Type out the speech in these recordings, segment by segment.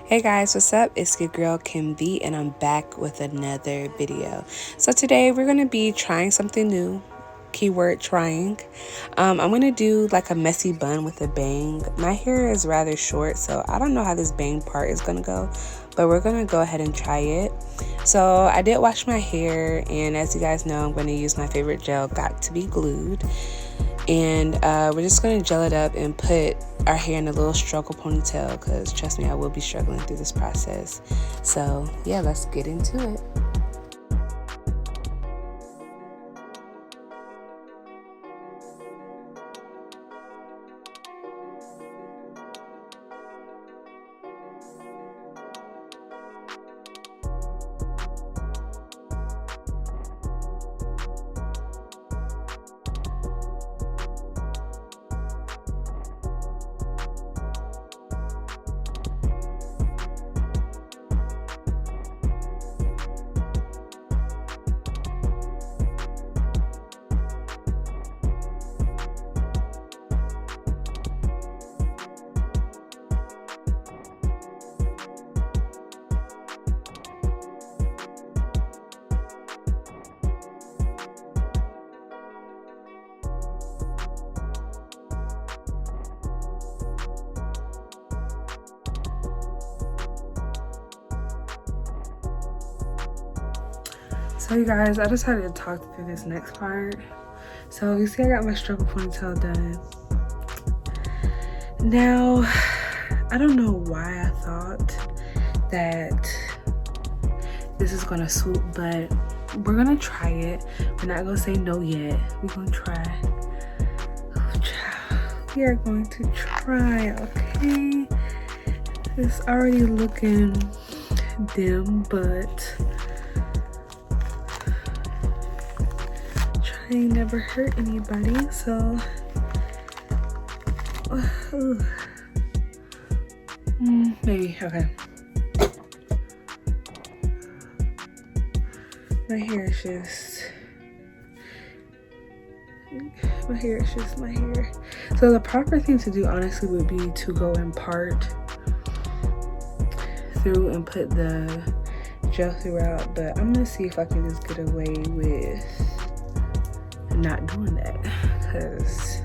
Hey guys, what's up? It's your girl Kim V, and I'm back with another video. So today we're going to be trying something new. Keyword trying. I'm going to do like a messy bun with a bang. My hair is rather short, so I don't know how this bang part is going to go, but we're going to go ahead and try it. So I did wash my hair, and as you guys know, I'm going to use my favorite gel, Got to Be Glued. And we're just going to gel it up and put our hair in a little struggle ponytail, because trust me, I will be struggling through this process. So yeah, let's get into it. So you guys, I decided to talk through this next part. So you see I got my struggle ponytail done. Now, I don't know why I thought that this is gonna swoop, but we're gonna try it. We're not gonna say no yet. We're gonna try. Oh, child. We are going to try, okay? It's already looking dim, but trying never hurt anybody, so maybe. Okay. My hair is just my hair. So the proper thing to do, honestly, would be to go and part through and put the gel throughout, but I'm gonna see if I can just get away with not doing that, because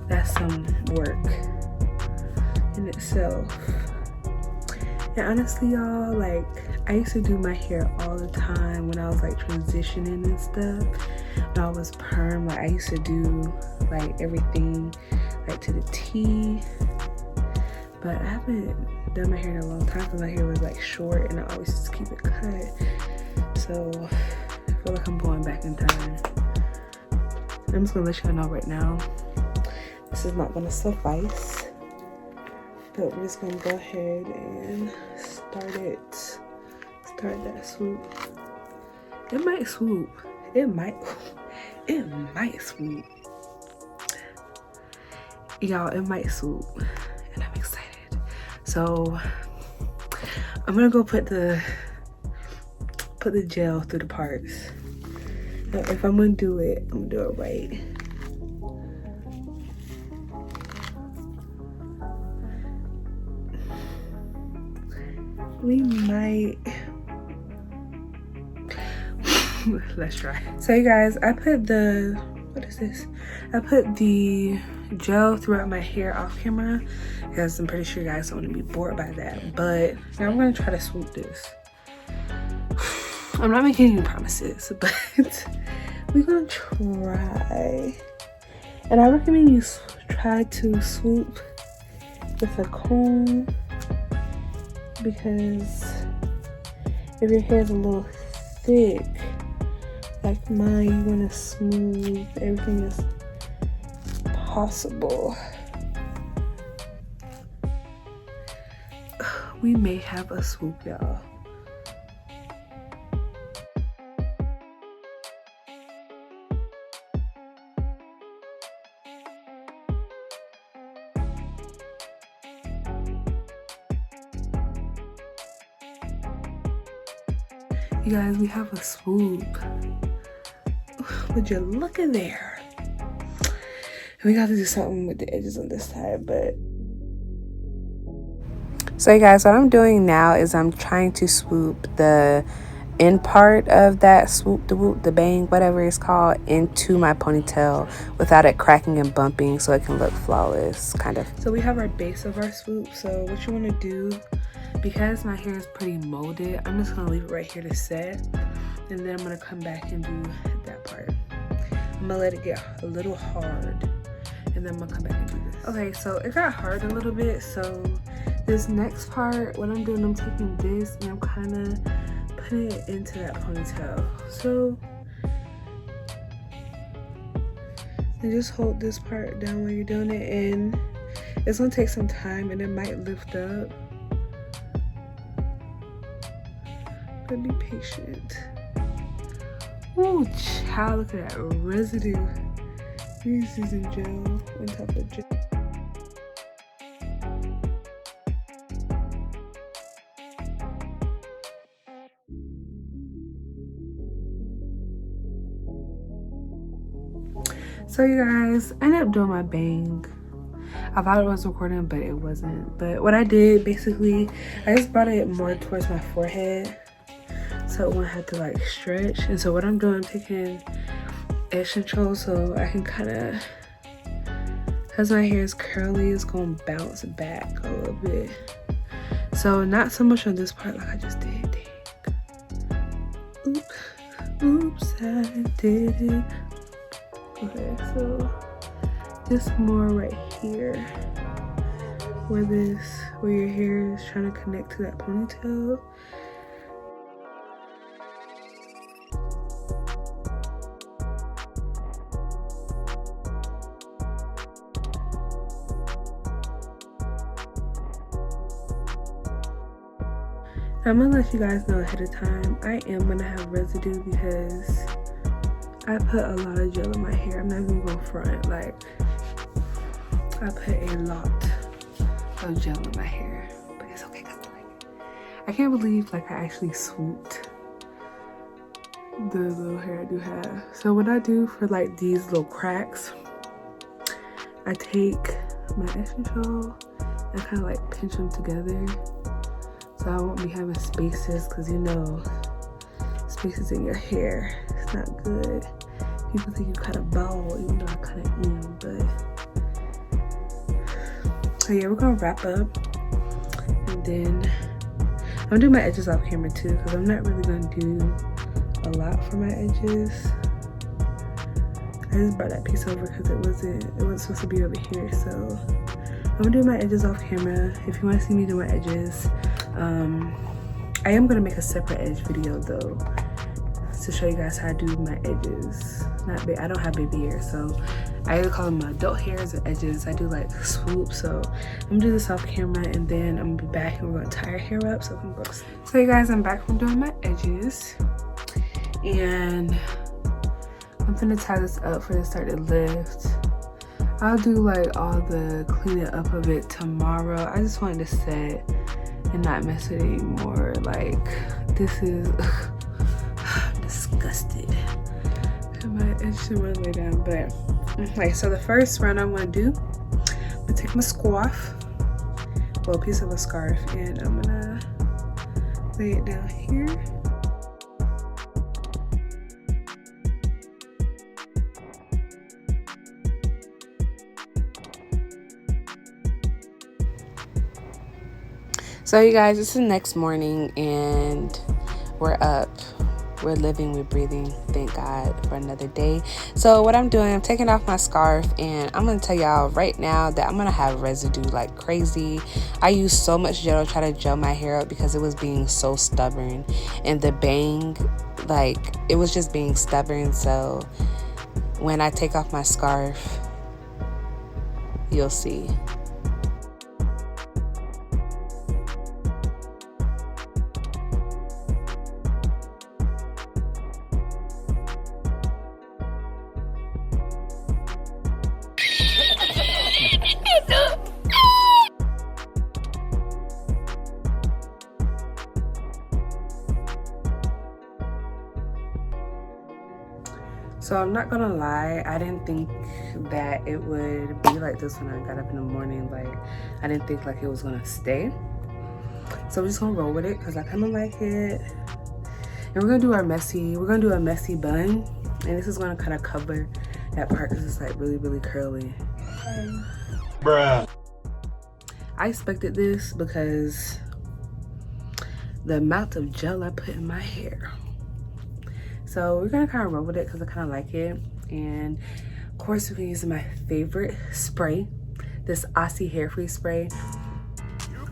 that's some work in itself. And honestly, y'all, like, I used to do my hair all the time when I was like transitioning and stuff. When I was perm, like, I used to do like everything like to the T, but I haven't done my hair in a long time because my hair was like short and I always just keep it cut. So I feel like I'm going back in time. I'm just gonna let y'all know right now, this is not gonna suffice, but we're just gonna go ahead and start that swoop. It might swoop. It might swoop. Y'all, it might swoop, and I'm excited. So I'm gonna go put the gel through the parts. Now, if I'm gonna do it, I'm gonna do it right. We might. Let's try. So you guys, I put the, what is this? I put the gel throughout my hair off camera because I'm pretty sure you guys don't want to be bored by that. But now I'm gonna try to swoop this. I'm not making any promises, but we're gonna try. And I recommend you try to swoop with a comb, because if your hair is a little thick like mine, you want to smooth everything as possible. We may have a swoop, y'all. You guys, we have a swoop. Would you look at there? We got to do something with the edges on this side, but So you guys, what I'm doing now is I'm trying to swoop the end part of that swoop, the whoop, the bang, whatever it's called, into my ponytail without it cracking and bumping, so it can look flawless, kind of. So we have our base of our swoop. So what you want to do, because my hair is pretty molded, I'm just gonna leave it right here to set, and then I'm gonna come back and do that part. I'm gonna let it get a little hard, and then I'm gonna come back and do this. Okay, so it got hard a little bit. So this next part, what I'm doing, I'm taking this and I'm kind of putting it into that ponytail. So and just hold this part down while you're doing it, and it's gonna take some time and it might lift up, but be patient. Ooh, child, look at that residue. This is in gel on top of gel. So you guys, I ended up doing my bang. I thought it was recording, but it wasn't. But what I did, basically, I just brought it more towards my forehead so it won't have to like stretch. And so what I'm doing, I'm taking edge control so I can kind of, because my hair is curly, it's gonna bounce back a little bit. So not so much on this part like I just did. Dang. Oops, I did it. Okay, so just more right here where your hair is trying to connect to that ponytail. I'm gonna let you guys know ahead of time, I am gonna have residue because I put a lot of gel in my hair. I'm not even gonna front, like I put a lot of gel in my hair, but it's okay because I can't believe like I actually swooped the little hair I do have. So what I do for like these little cracks, I take my edge control and kind of like pinch them together so I won't be having spaces, because you know spaces in your hair, it's not good. People think you kind of bald, even though I kind of am, but so yeah, we're gonna wrap up, and then I'm gonna do my edges off camera too, because I'm not really gonna do a lot for my edges. I just brought that piece over because it wasn't supposed to be over here, so I'm gonna do my edges off camera. If you want to see me do my edges, I am gonna make a separate edge video though to show you guys how I do my edges. I don't have baby hair, so I either call them my adult hairs or edges. I do like swoops, so I'm gonna do this off camera, and then I'm gonna be back and we're gonna tie our hair up so we can go. So you guys, I'm back from doing my edges, and I'm gonna tie this up for it to start to lift. I'll do like all the cleaning up of it tomorrow. I just wanted to set and not mess with it anymore. Like, this is I'm disgusted. My edge should want to lay down, but okay. So the first round I'm gonna do, I'm gonna take my scarf, well, a piece of a scarf, and I'm gonna lay it down here. So you guys, it's the next morning and we're up. We're living, we're breathing. Thank God for another day. So what I'm doing, I'm taking off my scarf, and I'm gonna tell y'all right now that I'm gonna have residue like crazy. I used so much gel to try to gel my hair up because it was being so stubborn, and the bang, like, it was just being stubborn. So when I take off my scarf, you'll see. So I'm not gonna lie, I didn't think that it would be like this when I got up in the morning. Like, I didn't think like it was gonna stay. So we're just gonna roll with it because I kind of like it. And we're gonna do a messy bun. And this is gonna kind of cover that part because it's like really, really curly. Okay. Bruh. I expected this because the amount of gel I put in my hair. So we're gonna kind of roll with it because I kind of like it. And of course, we're gonna use my favorite spray, this Aussie hair free spray.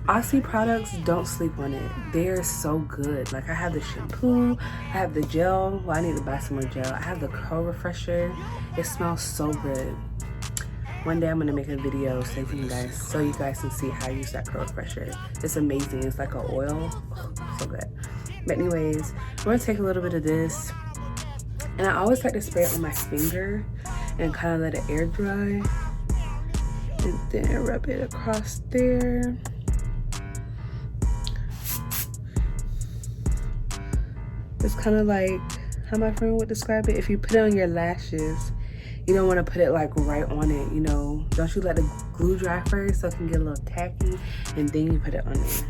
Aussie products, don't sleep on it. They're so good. Like, I have the shampoo, I have the gel. Well, I need to buy some more gel. I have the curl refresher. It smells so good. One day I'm gonna make a video so you guys can see how I use that curl refresher. It's amazing. It's like an oil. Oh, so good. But anyways, I'm gonna take a little bit of this, and I always like to spray it on my finger and kind of let it air dry, and then rub it across there. It's kind of like how my friend would describe it. If you put it on your lashes, you don't want to put it like right on it, you know. Don't you let the glue dry first so it can get a little tacky, and then you put it on there.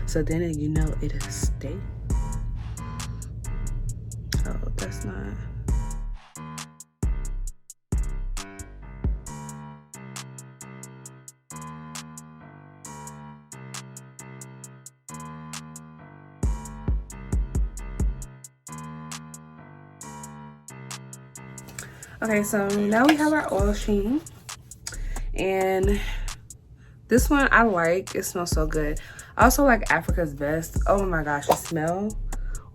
So then you know it'll stay. Oh, that's not. Okay, so now we have our oil sheen, and this one I like. It smells so good. I also like Africa's Best. Oh my gosh, the smell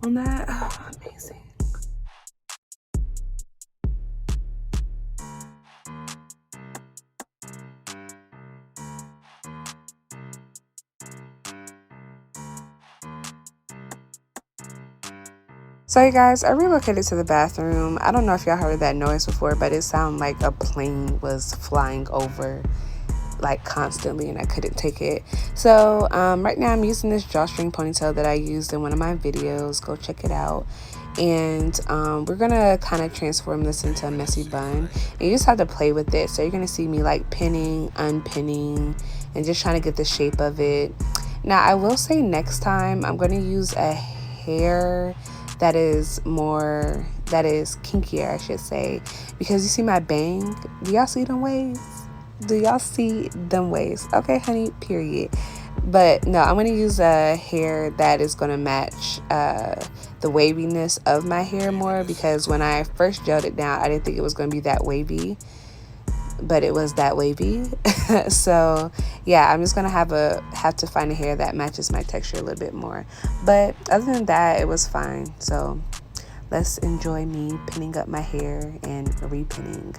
on that, oh, amazing. So you guys, I relocated to the bathroom. I don't know if y'all heard that noise before, but it sounded like a plane was flying over like constantly, and I couldn't take it. So right now I'm using this drawstring ponytail that I used in one of my videos. Go check it out. And we're gonna kind of transform this into a messy bun, and you just have to play with it. So you're gonna see me like pinning, unpinning, and just trying to get the shape of it. Now I will say next time I'm gonna use a hair that is kinkier, I should say, because you see my bang. Do y'all see them waves? Do y'all see them waves? Okay, honey, period. But no, I'm gonna use a hair that is gonna match the waviness of my hair more, because when I first gelled it down, I didn't think it was gonna be that wavy, but it was that wavy. So yeah, I'm just gonna have to find a hair that matches my texture a little bit more. But other than that, it was fine. So let's enjoy me pinning up my hair and repinning.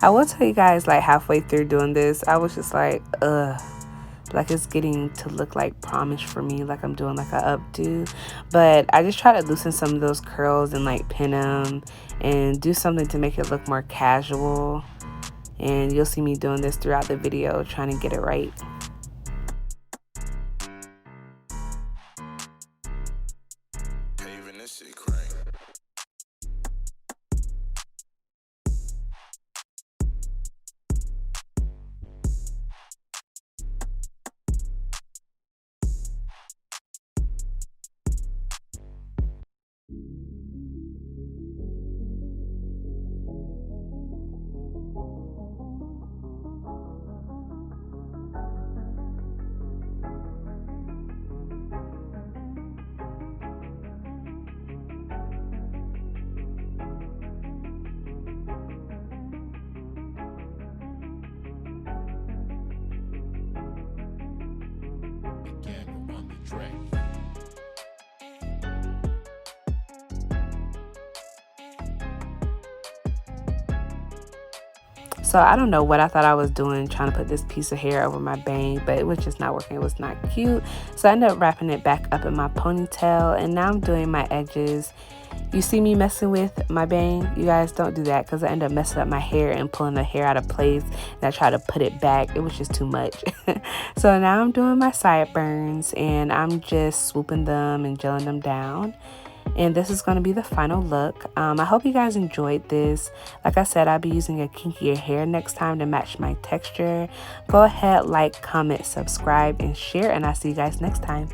I will tell you guys, like halfway through doing this, I was just like, like it's getting to look like promise for me, like I'm doing like a updo. But I just try to loosen some of those curls and like pin them and do something to make it look more casual. And you'll see me doing this throughout the video, trying to get it right. So I don't know what I thought I was doing trying to put this piece of hair over my bang, but it was just not working. It was not cute. So I ended up wrapping it back up in my ponytail, and now I'm doing my edges You see me messing with my bang? You guys don't do that, because I end up messing up my hair and pulling the hair out of place, and I try to put it back. It was just too much. So now I'm doing my sideburns, and I'm just swooping them and gelling them down. And this is going to be the final look. I hope you guys enjoyed this. Like I said, I'll be using a kinkier hair next time to match my texture. Go ahead, like, comment, subscribe, and share, and I'll see you guys next time.